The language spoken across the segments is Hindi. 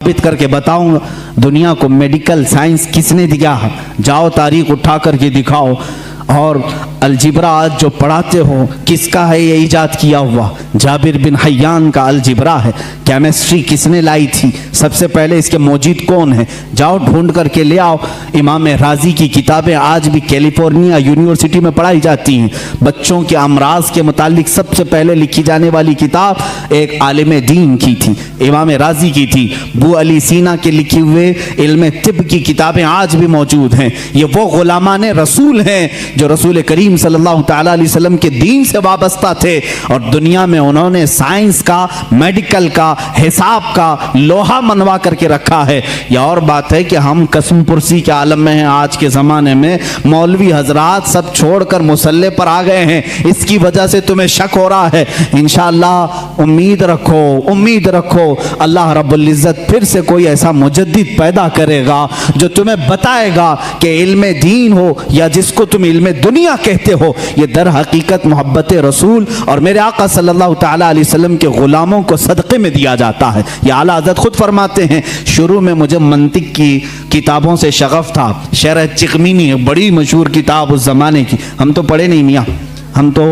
साबित करके बताऊंगा दुनिया को मेडिकल साइंस किसने दिया है। जाओ तारीख उठा करके दिखाओ। और अलजिब्रा आज जो पढ़ाते हो किसका है ये इजाद किया हुआ? जाबिर बिन हयान का अलजिब्रा है। केमिस्ट्री किसने लाई थी? सबसे पहले इसके मौजूद कौन है? जाओ ढूंढ करके ले आओ। इमाम राजी की किताबें आज भी कैलिफोर्निया यूनिवर्सिटी में पढ़ाई जाती हैं। बच्चों के अमराज के मुतालिक सबसे पहले लिखी जाने वाली किताब एक आलिम दीन की थी, इमाम राजी की थी। बू अली सीना के लिखे हुए इल्म तिब की किताबें आज भी मौजूद हैं। ये वो गुलामान रसूल हैं जो रसूल करीम सल्लल्लाहु तआला अलैहि वसल्लम के दीन से वाबस्ता थे और दुनिया में उन्होंने साइंस का, मेडिकल का, हिसाब का लोहा मनवा करके रखा है। यह और बात है कि हम कसम पुरसी के आलम में हैं। आज के ज़माने में मौलवी हजरात सब छोड़कर मुसल्ले पर आ गए हैं। इसकी वजह से तुम्हें शक हो रहा है। इंशाअल्लाह उम्मीद रखो, उम्मीद रखो, अल्लाह रब्बुल इज़्ज़त फिर से कोई ऐसा मुजद्दिद पैदा करेगा जो तुम्हें बताएगा कि इल्म दीन हो या जिसको तुम इल्म दुनिया कहते हो, ये दर हकीकत मोहब्बत रसूल और मेरे आका सल्लल्लाहु तआला अलैहि वसल्लम के गुलामों को सदक़े में दिया जाता है। ये आला हज़रत खुद फरमाते हैं, शुरू में मुझे मंतिक की किताबों से शगफ था। शरह चिकमीनी बड़ी मशहूर किताब उस ज़माने की, हम तो पढ़े नहीं मियाँ, हम तो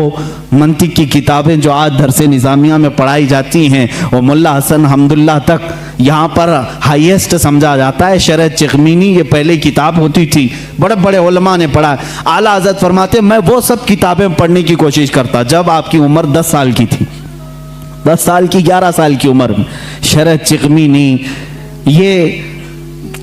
मंतिक की किताबें जो आज दरसे निज़ामिया में पढ़ाई जाती हैं वो मुल्ला हसन हम्दुल्लाह तक यहाँ पर हाईएस्ट समझा जाता है। शरह चिकमीनी ये पहले किताब होती थी, बड़े बड़े उलमा ने पढ़ा। आला हज़रत फरमाते मैं वो सब किताबें पढ़ने की कोशिश करता जब आपकी उम्र 10 साल की थी, 10 साल की 11 साल की उम्र में शरह चिकमीनी ये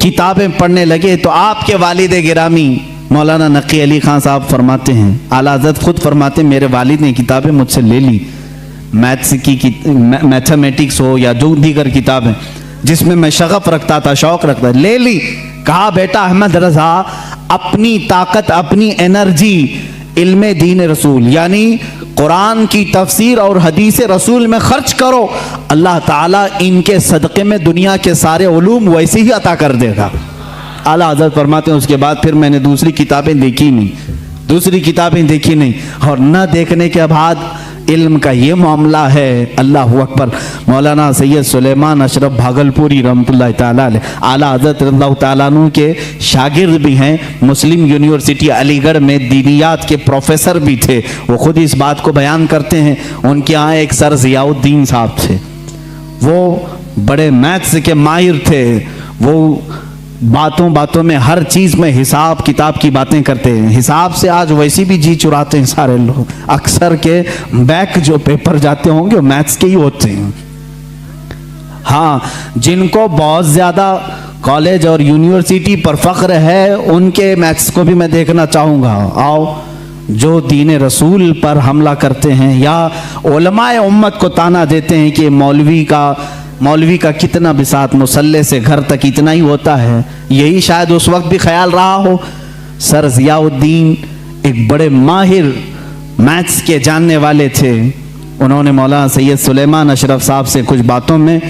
किताबें पढ़ने लगे तो आपके वालिद गिरामी मौलाना नकी अली खान साहब फरमाते हैं, आला हज़रत खुद फरमाते हैं, मेरे वालिद ने किताबें मुझसे ले ली, मैथ्स की मैथमेटिक्स हो या जो दीगर किताबें जिसमें मैं शगफ रखता था, शौक रखता था, ले ली। कहा बेटा अहमद रजा अपनी ताकत, अपनी एनर्जी इल्म दीन रसूल यानी कुरान की तफसीर और हदीस रसूल में खर्च करो, अल्लाह ताला इनके सदक़े में दुनिया के सारे उलूम वैसे ही अता कर देगा। आला हज़रत फरमाते हैं उसके बाद फिर मैंने दूसरी किताबें देखी नहीं, दूसरी किताबें देखी नहीं। और न देखने के बाद इल्म का ये मामला है, अल्लाह अकबर। मौलाना सैयद सुलेमान अशरफ भागलपुरी रहमतुल्लाह ताला अलैह आला हज़रत रज़ियल्लाहु ताला अन्हु के शागिर्द भी हैं। मुस्लिम यूनिवर्सिटी अलीगढ़ में दीनियात के प्रोफेसर भी थे। वो खुद इस बात को बयान करते हैं। उनके यहाँ एक सर ज़ियाउद्दीन साहब थे, वो बड़े मैथ्स के माहिर थे। वो बातों बातों में हर चीज में हिसाब किताब की बातें करते हैं। हिसाब से आज वैसे भी जी चुराते हैं सारे लोग। अक्सर के बैक जो पेपर जाते होंगे मैथ्स के ही होते हैं। हाँ, जिनको बहुत ज्यादा कॉलेज और यूनिवर्सिटी पर फख्र है उनके मैथ्स को भी मैं देखना चाहूंगा। आओ, जो दीन रसूल पर हमला करते हैं या उलमाए उम्मत को ताना देते हैं कि मौलवी का कितना बिसात, मुसल्ले से घर तक इतना ही होता है, यही शायद उस वक्त भी ख्याल रहा हो। सर ज़ियाउद्दीन एक बड़े माहिर मैथ्स के जानने वाले थे। उन्होंने मौलाना सैयद सुलेमान अशरफ साहब से कुछ बातों में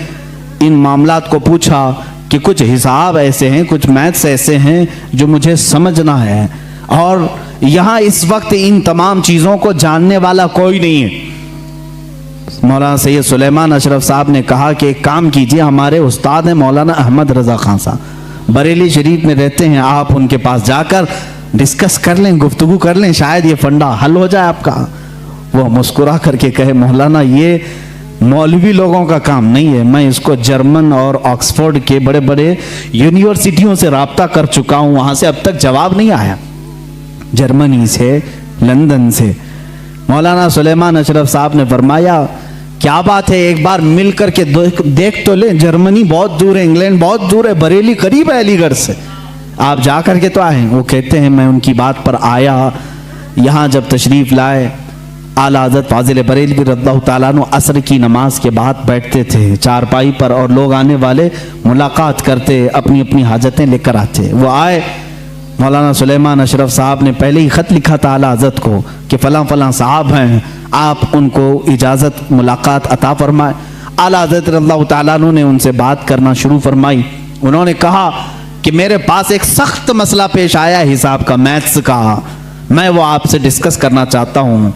इन मामलात को पूछा कि कुछ हिसाब ऐसे हैं, कुछ मैथ्स ऐसे हैं जो मुझे समझना है और यहाँ इस वक्त इन तमाम चीज़ों को जानने वाला कोई नहीं है। मौलाना सैयद सुलेमान अशरफ साहब ने कहा कि एक काम कीजिए, हमारे उस्ताद हैं मौलाना अहमद रज़ा खान साहब, बरेली शरीफ में रहते हैं, आप उनके पास जाकर डिस्कस कर लें, गुफ्तगू कर लें, शायद ये फंडा हल हो जाए आपका। वो मुस्कुरा करके कहे, मौलाना ये मौलवी लोगों का काम नहीं है, मैं इसको जर्मन और ऑक्सफोर्ड के बड़े बड़े यूनिवर्सिटियों से रब्ता कर चुका हूँ, वहाँ से अब तक जवाब नहीं आया, जर्मनी से, लंदन से। मौलाना सुलेमान अशरफ साहब ने फरमाया, क्या बात है, एक बार मिल करके देख तो ले, जर्मनी बहुत दूर है, इंग्लैंड बहुत दूर है, बरेली करीब है अलीगढ़ से, आप जा करके तो आए। वो कहते हैं मैं उनकी बात पर आया, यहाँ जब तशरीफ़ लाए, आला हज़रत फाजिल बरेली रज़ियल्लाहु ताला अन्हु असर की नमाज के बाद बैठते थे चारपाई पर और लोग आने वाले मुलाकात करते, अपनी अपनी हाजतें लेकर आते। वो आए, मौलाना सुलेमान अशरफ साहब ने पहले ही ख़त लिखा था आला हज़रत को कि फ़लाँ फ़लाँ साहब हैं, आप उनको इजाज़त मुलाकात अता फरमाए। आला हज़रत रज़ियल्लाहु ताला अन्हु ने उनसे बात करना शुरू फरमाई। उन्होंने कहा कि मेरे पास एक सख्त मसला पेश आया है हिसाब का, मैथ्स का, मैं वो आपसे डिस्कस करना चाहता हूँ।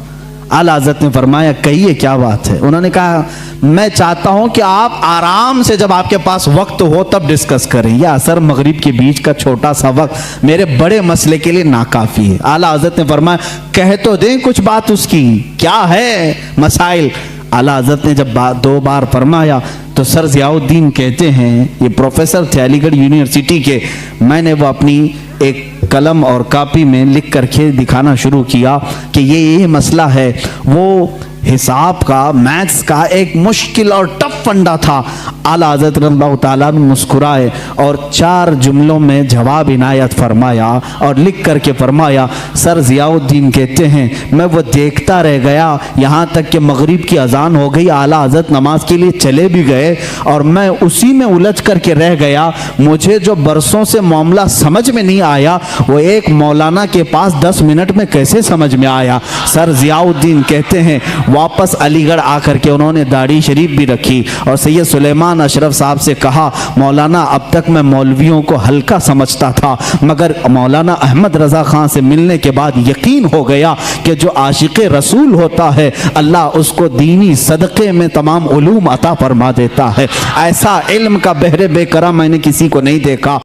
आला हज़रत ने फरमाया कहिए क्या बात है। उन्होंने कहा मैं चाहता हूं कि आप आराम से जब आपके पास वक्त हो तब डिस्कस करें, यह असर मगरिब के बीच का छोटा सा वक्त मेरे बड़े मसले के लिए नाकाफी है। आला हज़रत ने फरमाया कह तो दें कुछ बात उसकी, क्या है मसाइल। आला हज़रत ने जब 2 बार फरमाया तो सर ज़ियाउद्दीन कहते हैं, ये प्रोफेसर थे अलीगढ़ यूनिवर्सिटी के, मैंने वो अपनी एक कलम और कापी में लिख करके दिखाना शुरू किया कि ये मसला है। वो हिसाब का, मैथ्स का एक मुश्किल और टफ फंडा था। आला हज़रत रज़ियल्लाहु ताला मुस्कुराए और 4 जुमलों में जवाब इनायत फरमाया और लिख करके फरमाया, सर ज़ियाउद्दीन कहते हैं मैं वो देखता रह गया यहाँ तक कि मगरिब की अजान हो गई, आला हज़रत नमाज के लिए चले भी गए और मैं उसी में उलझ करके रह गया। मुझे जो बरसों से मामला समझ में नहीं आया वो एक मौलाना के पास 10 मिनट में कैसे समझ में आया। सर ज़ियाउद्दीन कहते हैं वापस अलीगढ़ आकर के उन्होंने दाढ़ी शरीफ भी रखी और सैयद सुलेमान अशरफ साहब से कहा, मौलाना अब तक मैं मौलवियों को हल्का समझता था, मगर मौलाना अहमद रज़ा खान से मिलने के बाद यकीन हो गया कि जो आशिक़ रसूल होता है अल्लाह उसको दीनी सदक़े में तमाम उलूम अता फरमा देता है। ऐसा इल्म का बहरे बेकरार मैंने किसी को नहीं देखा।